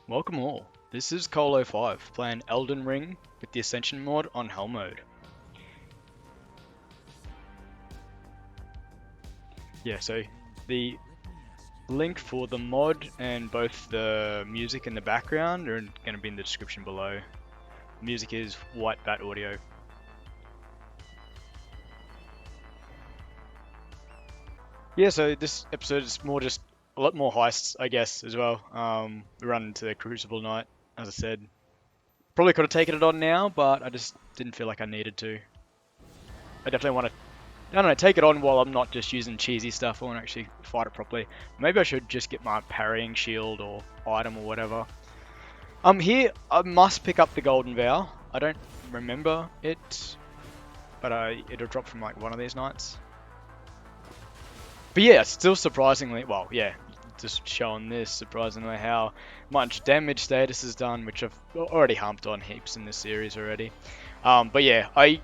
Welcome all. This is Colo5 playing Elden Ring with the Ascension mod on Hell mode. Yeah, so the link for the mod and both the music and the background are going to be in the description below. Music is White Bat Audio. Yeah, so this episode is more just a lot more heists, I guess, as well. We run into the Crucible Knight, as I said. Probably could have taken it on now, but I just didn't feel like I needed to. I definitely want to, I don't know, take it on while I'm not just using cheesy stuff. I want to actually fight it properly. Maybe I should just get my parrying shield or item or whatever. Here, I must pick up the Golden Vow. I don't remember it, but it'll drop from like one of these nights. But yeah, still surprisingly, well, yeah, just showing this, surprisingly how much damage status is done, which I've already humped on heaps in this series already. But yeah, I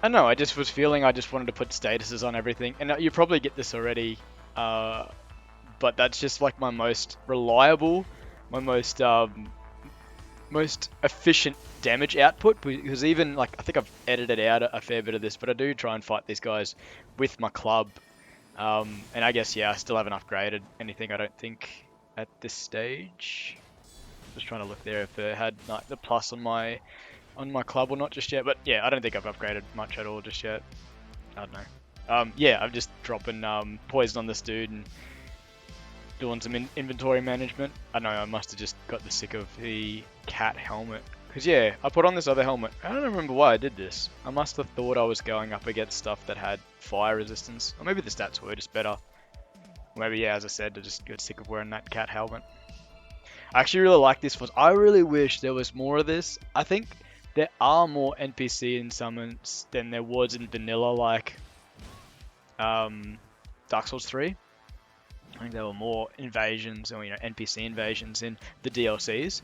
don't know, I just was feeling I just wanted to put statuses on everything, and you probably get this already, but that's just like my most reliable, my most efficient damage output, because even like I think I've edited out a fair bit of this, but I do try and fight these guys with my club. And I guess, yeah, I still haven't upgraded anything, I don't think, at this stage. Just trying to look there if it had like the plus on my club or not just yet. But yeah, I don't think I've upgraded much at all just yet. I don't know. Yeah, I'm just dropping poison on this dude and doing some inventory management. I know I must have just got the sick of the cat helmet. Because yeah, I put on this other helmet. I don't remember why I did this. I must have thought I was going up against stuff that had fire resistance. Or maybe the stats were just better. Or maybe, yeah, as I said, I just got sick of wearing that cat helmet. I actually really like this. I really wish there was more of this. I think there are more NPC in summons than there was in vanilla, like Dark Souls 3. I think there were more invasions, or NPC invasions in the DLCs.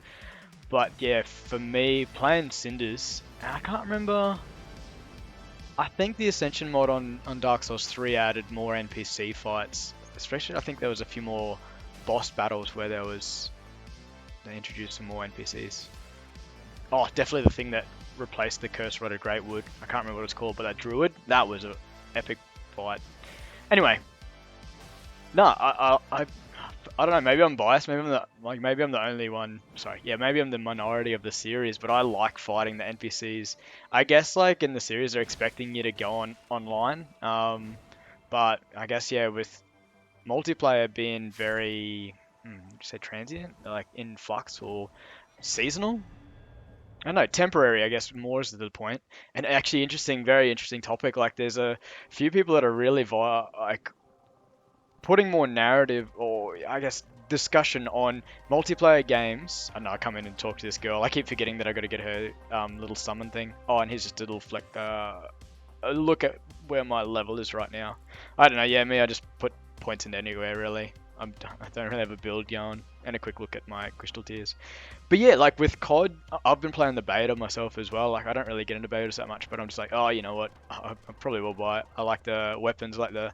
But yeah, for me, playing Cinders, I can't remember. I think the Ascension mod on Dark Souls 3 added more NPC fights. Especially, I think there was a few more boss battles where they introduced some more NPCs. Oh, definitely the thing that replaced the Curse Rod of Greatwood. I can't remember what it's called, but that Druid, that was an epic fight. Anyway, no, I don't know. Maybe I'm biased. Maybe I'm the only one. Sorry, yeah, maybe I'm the minority of the series. But I like fighting the NPCs. I guess like in the series they're expecting you to go online. But I guess yeah, with multiplayer being very, say transient, like in flux or seasonal. I don't know, temporary. I guess more is the point. And actually, very interesting topic. Like, there's a few people that are really like putting more narrative, or I guess discussion on multiplayer games. I know I come in and talk to this girl. I keep forgetting that I got to get her little summon thing. Oh, and here's just a little fleck. Look at where my level is right now. I don't know. Yeah, I just put points in anywhere really. I don't really have a build going, and a quick look at my crystal tiers. But yeah, like with COD, I've been playing the beta myself as well. Like I don't really get into betas that much, but I'm just like, oh, you know what? I probably will buy it. I like the weapons, like the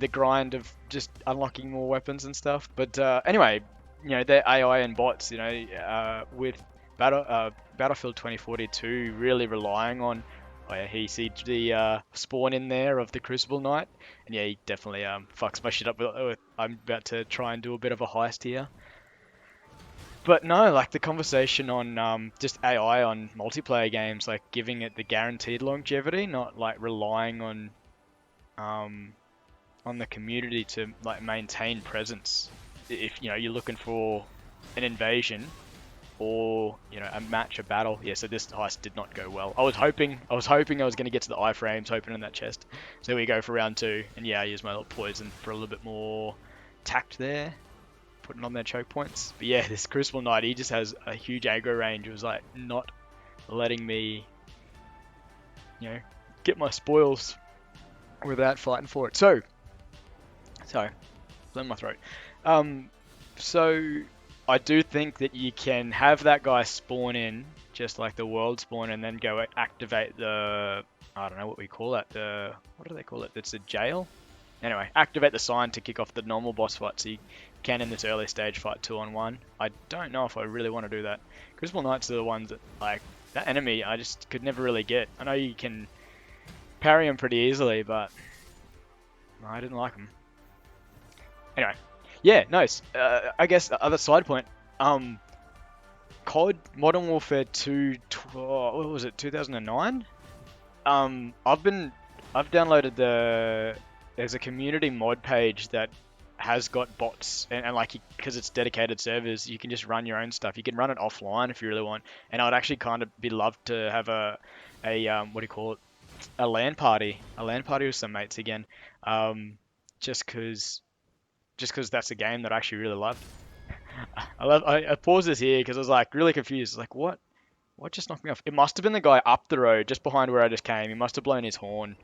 grind of just unlocking more weapons and stuff. But anyway, their AI and bots, with Battlefield 2042 really relying on. Oh yeah, he sees the spawn in there of the Crucible Knight, and yeah, he definitely fucks my shit up. I'm about to try and do a bit of a heist here. But no, like the conversation on just AI on multiplayer games, like giving it the guaranteed longevity, not like relying on the community to like maintain presence. If you're looking for an invasion or a match, a battle. Yeah, so this heist did not go well. I was hoping I was going to get to the iframes, hoping in that chest. So we go for round 2, and yeah, I use my little poison for a little bit more tact there, putting on their choke points. But yeah, this Crucible Knight, he just has a huge aggro range. It was like not letting me, get my spoils without fighting for it. So, sorry, blew my throat. So I do think that you can have that guy spawn in, just like the world spawn, and then activate the, I don't know what we call that, what do they call it? It's a jail? Anyway, activate the sign to kick off the normal boss fight, so you can in this early stage fight 2-on-1. I don't know if I really want to do that. Crucible Knights are the ones that, like, that enemy I just could never really get. I know you can parry him pretty easily, but I didn't like him. Anyway, yeah, nice. I guess the other side point, COD Modern Warfare 2, what was it, 2009? I've downloaded there's a community mod page that has got bots and like, because it's dedicated servers, you can just run your own stuff. You can run it offline if you really want. And I'd actually kind of be loved to have a what do you call it? A LAN party with some mates again. Just because that's a game that I actually really love. I paused this here because I was like really confused. Like, what just knocked me off? It must have been the guy up the road, just behind where I just came. He must have blown his horn.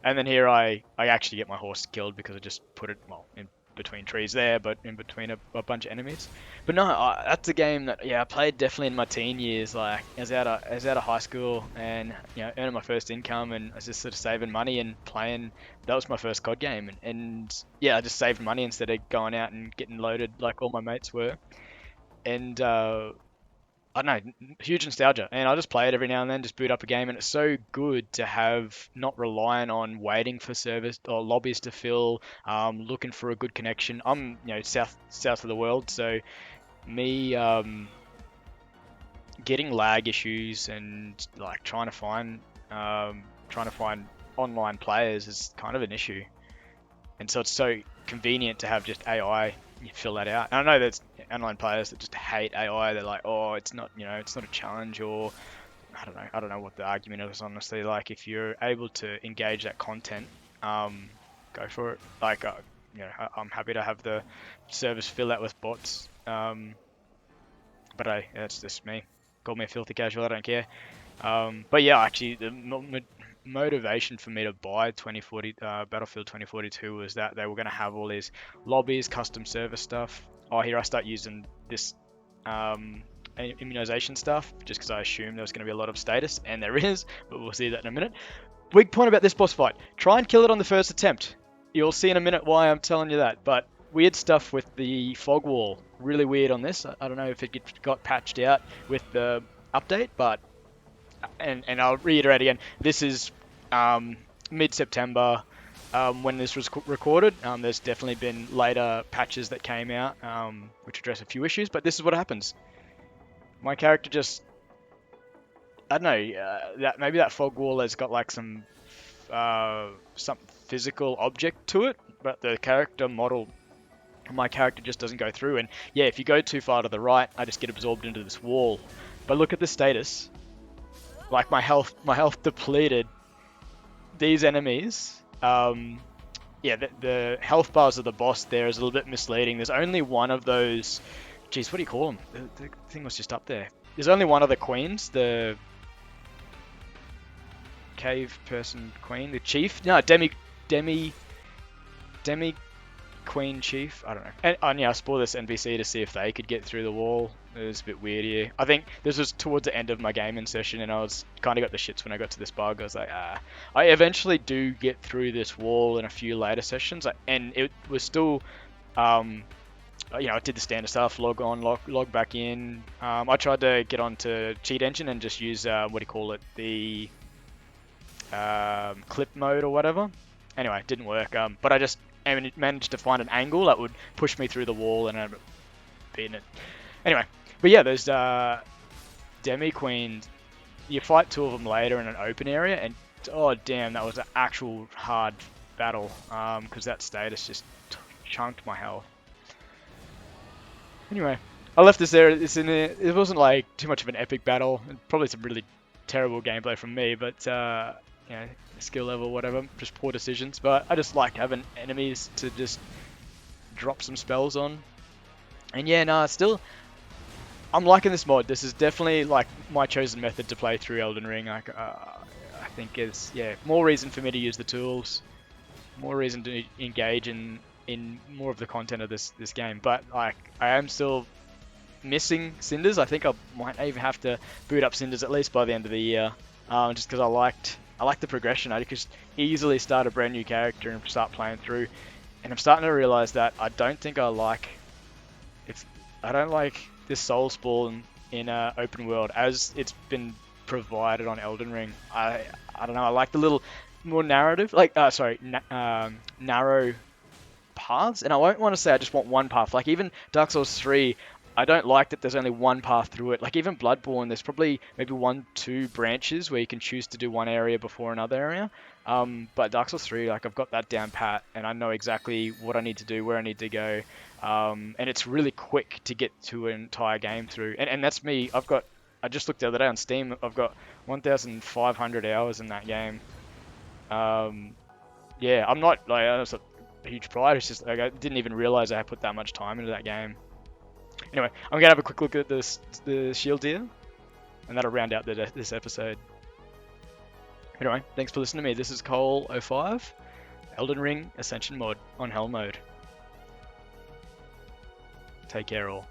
And then here I actually get my horse killed because I just put it, well, in between trees there, but in between a bunch of enemies. But no, that's a game that, yeah, I played definitely in my teen years. Like, I was out of high school and, you know, earning my first income, and I was just sort of saving money and playing. That was my first COD game. And yeah, I just saved money instead of going out and getting loaded like all my mates were. And I don't know, huge nostalgia, and I just play it every now and then, just boot up a game, and it's so good to have, not relying on waiting for service or lobbies to fill, looking for a good connection. I'm, you know, south of the world, so me getting lag issues and like trying to find online players is kind of an issue, and so it's so convenient to have just AI fill that out. And I know there's online players that just hate AI. They're like, oh, it's not, you know, it's not a challenge, or I don't know what the argument is, honestly. Like, if you're able to engage that content, go for it. Like, you know, I'm happy to have the service fill that with bots. But hey, that's just me. Call me a filthy casual, I don't care. But yeah, actually, the motivation for me to buy Battlefield 2042 was that they were going to have all these lobbies, custom server stuff. Oh, here I start using this immunization stuff, just because I assumed there was going to be a lot of status, and there is, but we'll see that in a minute. Weak point about this boss fight: try and kill it on the first attempt. You'll see in a minute why I'm telling you that. But weird stuff with the fog wall. Really weird on this. I don't know if it got patched out with the update, but and I'll reiterate again, this is mid-September when this was recorded. There's definitely been later patches that came out which address a few issues, but this is what happens. My character just, I don't know, that maybe that fog wall has got like some physical object to it, but the character model, my character just doesn't go through. And yeah, if you go too far to the right, I just get absorbed into this wall. But look at the status. Like, my health depleted. These enemies, yeah, the health bars of the boss there is a little bit misleading. There's only one of those, geez, what do you call them? The thing was just up there. There's only one of the queens, the cave person queen, the chief. No, demi queen chief. I don't know. And yeah, I spoiled this NPC to see if they could get through the wall. It was a bit weird here. I think this was towards the end of my gaming session, and I was kind of got the shits when I got to this bug. I was like, I eventually do get through this wall in a few later sessions, and it was still, you know, I did the standard stuff, log on, log back in. I tried to get onto Cheat Engine and just use, what do you call it, the clip mode or whatever. Anyway, it didn't work, but I just managed to find an angle that would push me through the wall, and I'd beaten it. Anyway, but yeah, there's Demi Queens. You fight two of them later in an open area, and oh damn, that was an actual hard battle, because that status just chunked my health. Anyway, I left this there. It's in there. It wasn't like too much of an epic battle. Probably some really terrible gameplay from me, but you know, skill level, whatever, just poor decisions. But I just like having enemies to just drop some spells on. And yeah, no, still, I'm liking this mod. This is definitely like my chosen method to play through Elden Ring. I think is, yeah, more reason for me to use the tools, more reason to engage in more of the content of this game. But like, I am still missing Cinders. I think I might even have to boot up Cinders at least by the end of the year, just because I I like the progression. I could just easily start a brand new character and start playing through. And I'm starting to realize that I don't think I don't like this Soulspawn in open world as it's been provided on Elden Ring. I don't know. I like the little more narrative, like narrow paths, and I won't want to say I just want one path. Like even Dark Souls 3, I don't like that there's only one path through it. Like even Bloodborne, there's probably maybe 1, 2 branches where you can choose to do one area before another area. But Dark Souls 3, like I've got that down pat, and I know exactly what I need to do, where I need to go, and it's really quick to get to an entire game through. And that's me. I just looked the other day on Steam. I've got 1,500 hours in that game. Yeah, I'm not like that's a huge pride. It's just like I didn't even realize I had put that much time into that game. Anyway, I'm gonna have a quick look at the shield here, and that'll round out this episode. Anyway, thanks for listening to me. This is Cole05, Elden Ring Ascension mod on Hell mode. Take care all.